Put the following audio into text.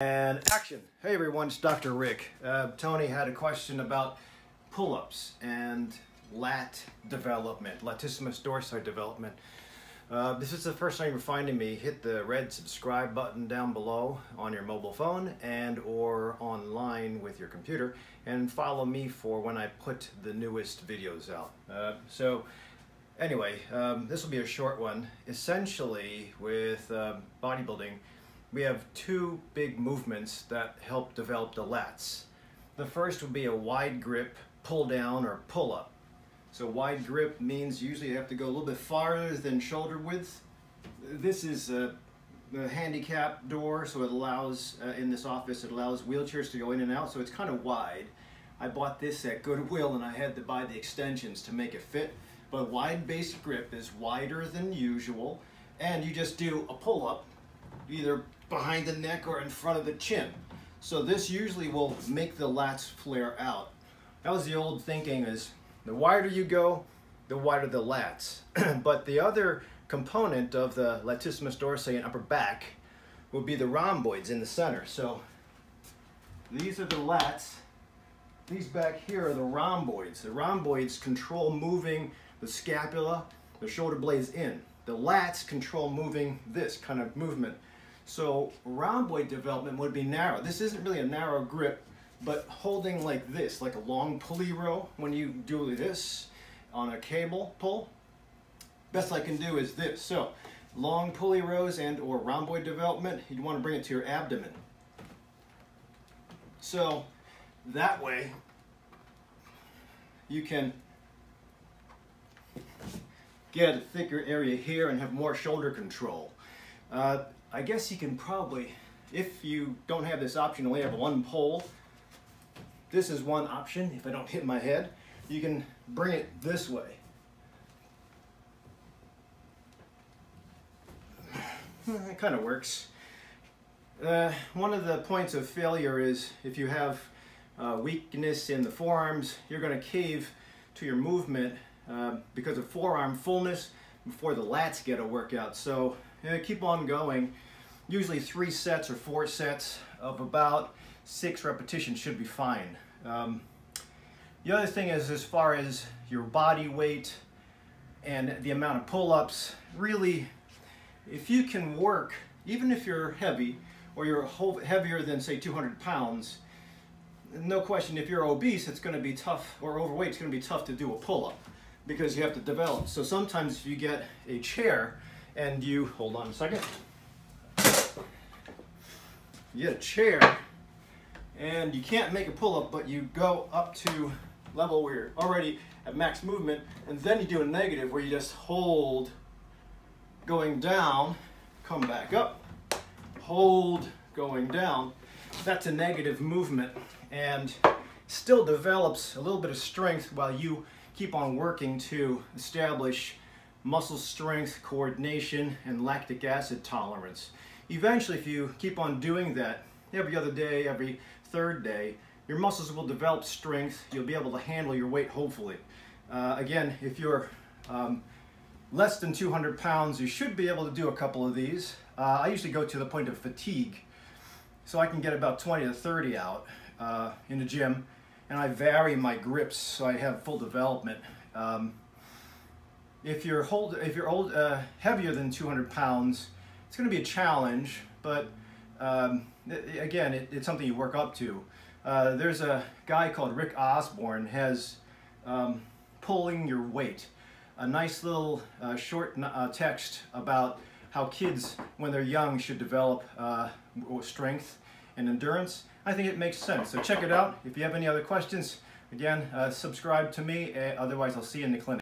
And action! Hey everyone, it's DrRic. Tony had a question about pull-ups and lat development, latissimus dorsi development. This is the first time you're finding me, hit the red subscribe button down below on your mobile phone and or online with your computer, and follow me for when I put the newest videos out. Anyway, this will be a short one. Essentially, with bodybuilding, we have two big movements that help develop the lats. The first would be a wide grip pull down or pull up. So wide grip means usually you have to go a little bit farther than shoulder width. This is the handicap door, so it allows, in this office, it allows wheelchairs to go in and out, so it's kind of wide. I bought this at Goodwill and I had to buy the extensions to make it fit. But wide base grip is wider than usual, and you just do a pull up either behind the neck or in front of the chin. So this usually will make the lats flare out. That was the old thinking, is the wider you go, the wider the lats. But the other component of the latissimus dorsi and upper back would be the rhomboids in the center. So these are the lats. These back here are the rhomboids. The rhomboids control moving the scapula, the shoulder blades in. The lats control moving this kind of movement. So rhomboid development would be narrow. This isn't really a narrow grip, but holding like this, like a long pulley row, when you do this on a cable pull, best I can do is this. So long pulley rows and or rhomboid development, you want to bring it to your abdomen. So that way you can get a thicker area here and have more shoulder control. I guess you can probably, if you don't have this option, only have one pole, this is one option. If I don't hit my head, you can bring it this way. It kind of works. One of the points of failure is if you have weakness in the forearms, you're going to cave to your movement because of forearm fullness before the lats get a workout. So keep on going. Usually 3 sets or 4 sets of about 6 repetitions should be fine. The other thing is, as far as your body weight and the amount of pull-ups, really, if you can work, even if you're heavy or you're heavier than say 200 pounds, no question, if you're obese, it's going to be tough, or overweight, it's going to be tough to do a pull-up because you have to develop. So sometimes if you get a chair and you, hold on a second, you get a chair and you can't make a pull-up, but you go up to level where you're already at max movement, and then you do a negative where you just hold going down, come back up, hold going down. That's a negative movement and still develops a little bit of strength while you keep on working to establish muscle strength, coordination, and lactic acid tolerance. Eventually, if you keep on doing that every other day, every third day, your muscles will develop strength. You'll be able to handle your weight, hopefully. Again, if you're less than 200 pounds, you should be able to do a couple of these. I usually go to the point of fatigue, so I can get about 20 to 30 out in the gym, and I vary my grips so I have full development. If you're heavier than 200 pounds, it's going to be a challenge, but again, it's something you work up to. There's a guy called Osborne, has pulling your weight. A nice little short text about how kids, when they're young, should develop strength and endurance. I think it makes sense. So check it out. If you have any other questions, again, subscribe to me. Otherwise, I'll see you in the clinic.